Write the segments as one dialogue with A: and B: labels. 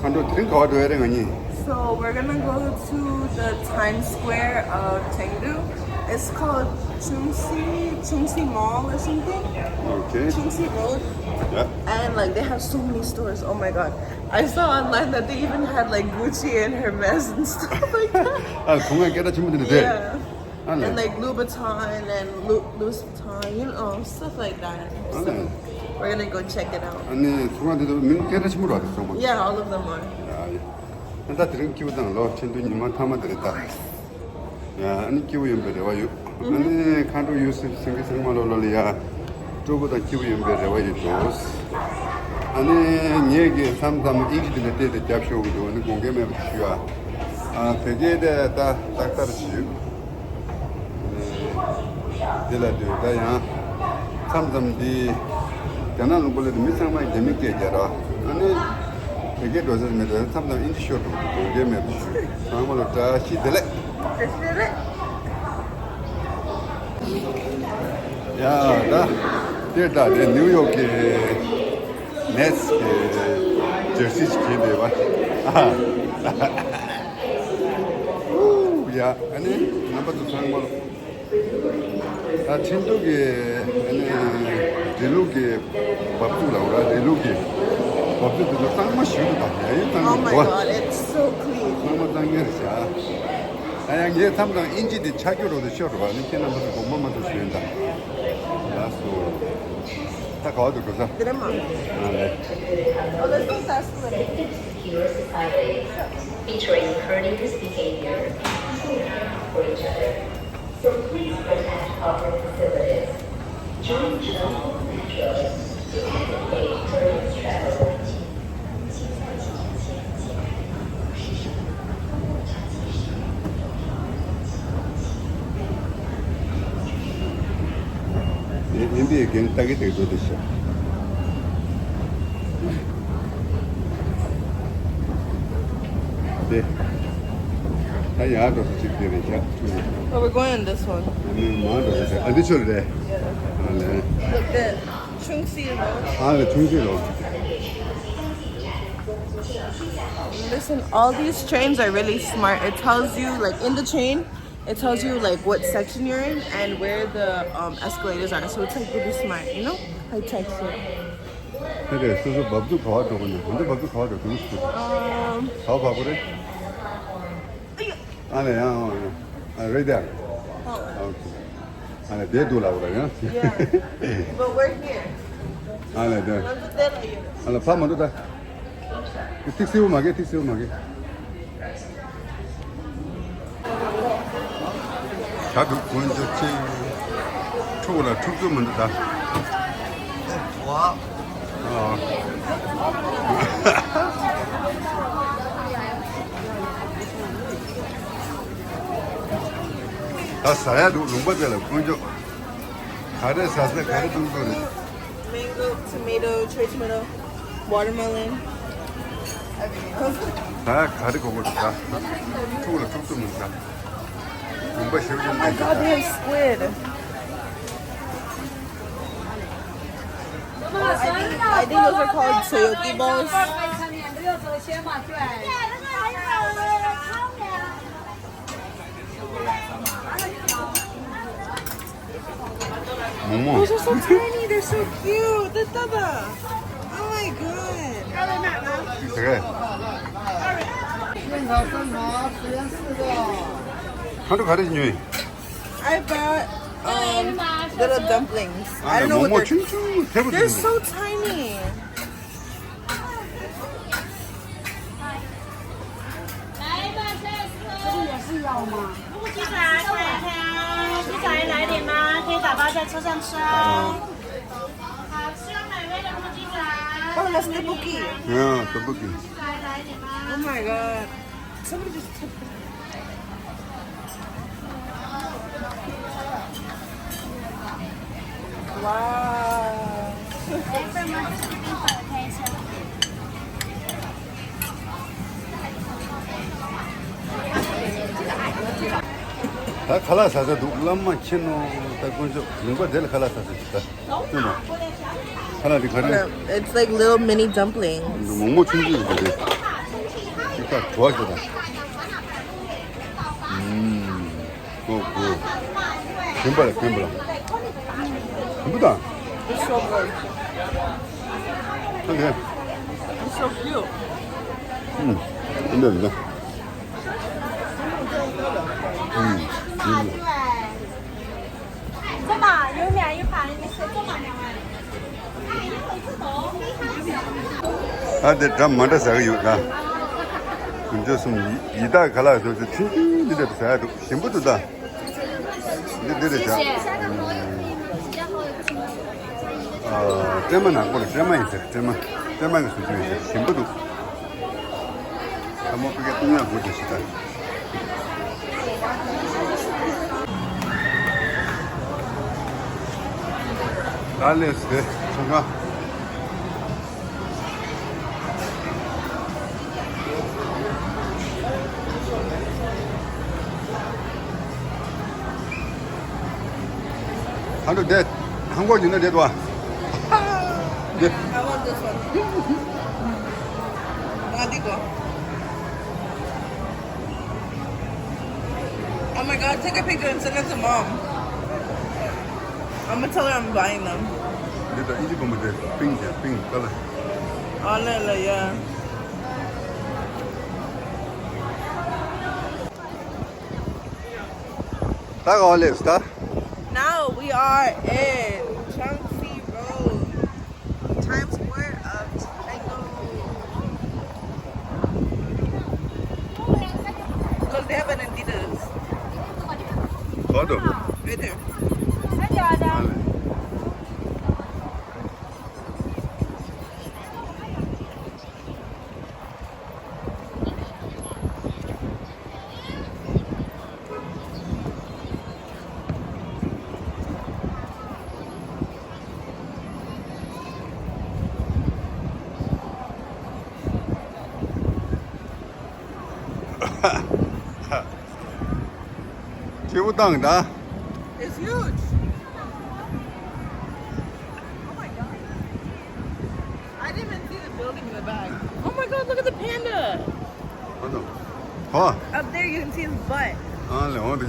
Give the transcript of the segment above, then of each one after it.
A: 간도 드링크 와도 해야 되니.
B: So we're gonna go to the Times Square of Chengdu. It's called Chengdu Mall or something.
A: 오케이.
B: Chengdu Road.
A: 야.
B: And like they have so many stores. Oh my god. I saw online that they even had like Gucci and Hermes and stuff like that.
A: 아, 공항에 깨다 주문들이 돼.
B: Yeah.
A: 아네.
B: And like Louboutin and Louis Vuitton, you know, stuff like that. So
A: 아네.
B: we're gonna go check it out.
A: 아니, 공항에도 깨다 주문으로 왔어. 뭐.
B: Yeah, all of them are.
A: 야, 나 드링크 키우다는 천두님만 타면 되겠다. 야, 아니 키우 연배래 와요. 아니 간도 유스 생기 생말로로리아 저보다 키우 연배래 와요 도스. 아니 얘기 삼삼 이기들 때때 잡쇼도 어느 공개매 주야. 아, 되게다 딱딱하지. 데라데다야 삼삼디 전화는 볼래도 미상만 재밌게 해줘라. 아니 되게 도저히 삼삼 인디쇼도 공개매 주. 아무로 다시 들래. 야, 나 데이터 뉴욕에 네스 저시 시키는데 와. 야, 아니 나빠도 상말. 아, 진도게 아니 델로게 밥도 나오라 델로게 밥도 상마 쉬우다. 야, 이
B: Oh my god, it's so clean.
A: 상마 당겨서. 아야 얘 담당 인지디 차교로도 쉬어로 가는 게나 무슨 공부만 더 쉬는다. 야수 딱 가도 그자.
B: Drama.
A: 아 네.
B: Oh, let's go fast with it.
C: Secure society, featuring courteous behavior for each other. So please protect our facilities. During travel metros, facilitate tourist travel.
A: 인디에 괜히 딱이 되고 됐어. 네. 나 야도 집들이 자.
B: Oh, we're going on this one.
A: 아니 뭐도 돼. 어디 줄래? 아 네.
B: Look at Chungsi Road.
A: 아, 네 중시로.
B: Listen, all these trains are really smart. It tells you, like in the train, it tells you like what section you're in and where the escalators are. So it's like really smart, you know? High tech shit.
A: 그래, 그래서 밥도 가도 그냥. 근데 밥도 가도 그렇지. 다 봐보래. 아네, 아, 레이더. 아네, 내 돌아오라 그냥.
B: Yeah. But we're here.
A: 아네, 네.
B: What's the deal here?
A: 아나 밥 먼저 다. 택시 오마게, 택시 오마게. 자도 본저치 초고라 축도 먼저 다.
D: 와.
A: 다 사야도 농바들라 먼저 가래 사서 가래 좀 거래.
B: Mango, tomato, cherry tomato, watermelon.
A: 다 가래 거고 다. 초고라 축도 먼저 다. 농바
B: Oh
A: 세우는
B: my god, they have squid. I think those are called soyoki balls.
A: 뭐뭐.
B: Those are so tiny. They're so cute. Oh my god.
A: 그래. 하루 가래지.
B: I bought little dumplings. I don't know what
A: 뭐뭐
B: they're.
A: 춘춘 대부분.
B: They're so tiny. Oh, that's tteokbokki.
A: 야, 떡볶이.
B: Oh my god. Somebody just took it. Wow.
A: 다 갈아서서 누구만 치노 딱 먼저 누가 될 갈아서서 진짜. 하나 디 가래.
B: It's like little mini dumplings.
A: 뭐뭐 춘지 그래. 딱 좋아하시다. 뱀발라. 전부다.
B: It's so good.
A: 근데,
B: It's so cute.
A: 근데.
E: 这嘛有免一盘，你吃这嘛两碗。
A: 아, 근데 참 많다 사가요. 근데 좀 이다 갈아서 진짜 사야도 전부도 다. 근데 자. 때만 안 걸어. 때만 있어. 때만 수준이 있어. 전부도. 한번 그게 그냥 보시다. 알레스 정말 한국 내 한국 있는 데도 와. 네.
B: I want this one. Radico. Oh my god, take a picture and send it to mom. I'm gonna tell her I'm buying them.
A: 내가 이집 보면 돼. 빙 빨라.
B: Oh, Lila, yeah.
A: 다가올래 스타.
B: Now we are in Chengdu Road, Times Square of Chengdu. Look, they have an Adidas.
A: 어디?
B: Right there.
A: 기부당다.
B: It's huge. Oh my god. I didn't even see the building in the back. Oh my god, look at the panda.
A: 어디? 봐.
B: Up there you can see his butt.
A: 아니 어디?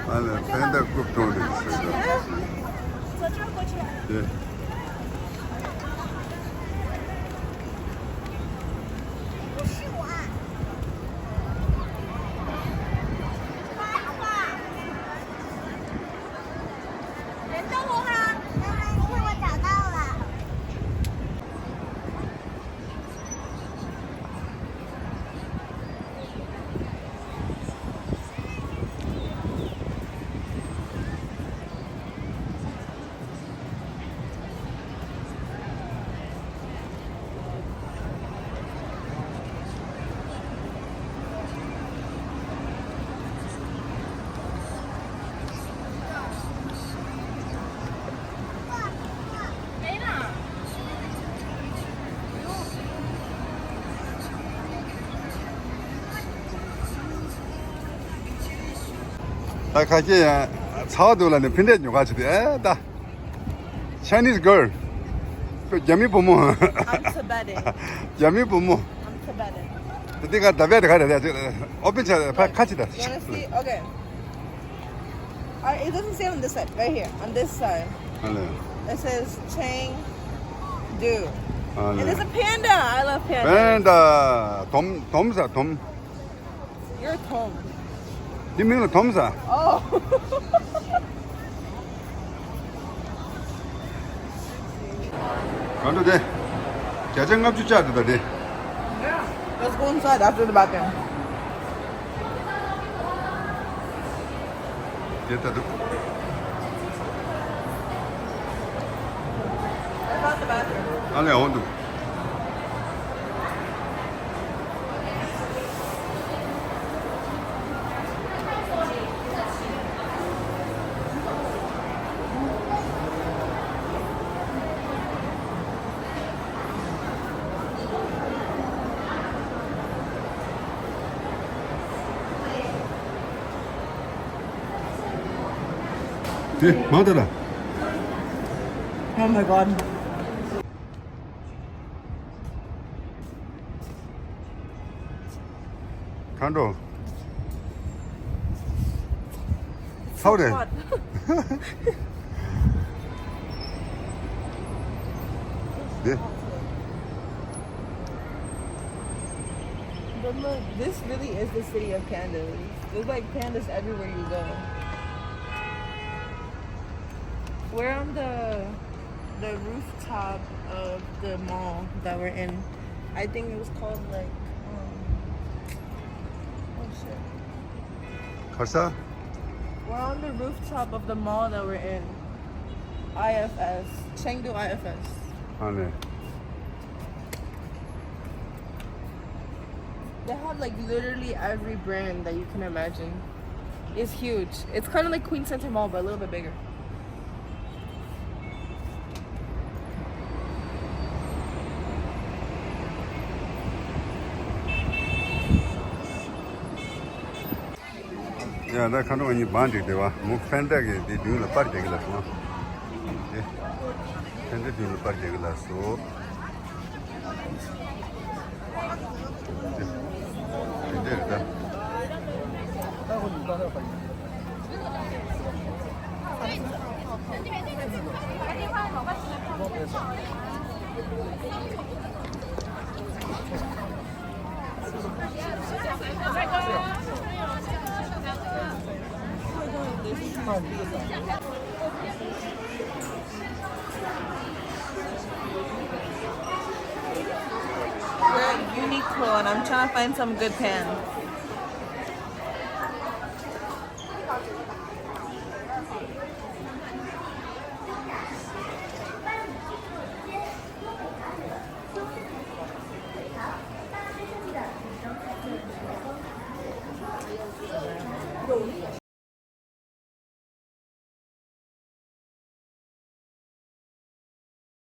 A: 아니 팬더 굽도 어디 있어요?
E: 走这儿过去。
A: 예. 나 가게 차도라는 빈대뇨 가지대. 다 Chinese girl. 야미 부모.
B: I'm Tibetan.
A: 야미 부모.
B: I'm Tibetan.
A: 네가 다베드 가야 돼. 오픈차 같이다.
B: You wanna see? Okay. Alright, it doesn't say on this side. Right here. On this side.
A: 알레.
B: It says Chengdu. And there's
A: 알레.
B: a panda. I love pandas.
A: 벤다 돔사 돔.
B: You're Tom.
A: 니명은 돔사.
B: Oh.
A: 가도 돼. 자전거 주차도 돼.
B: Yeah. Let's go inside after the bathroom.
A: 됐다도.
B: I found the bathroom.
A: 알레 온도. 네, 맞아라.
B: Oh my god.
A: 看着，好的。
B: Hot.
A: 네.
B: But look, this really is the city of pandas. There's like pandas everywhere you go. We're on the rooftop of the mall that we're in. I think it was called like oh shit.
A: 갈사?
B: We're on the rooftop of the mall that we're in. IFS. Chengdu IFS.
A: 아, 네.
B: They have like literally every brand that you can imagine. It's huge. It's kind of like Queen Center Mall, but a little bit bigger.
A: 야, 나看到你班里对吧？我反正给你丢了8这个了是吗？对，反正丢了8这个了说。对，对的。
B: We're at Uniqlo and I'm trying to find some good pants.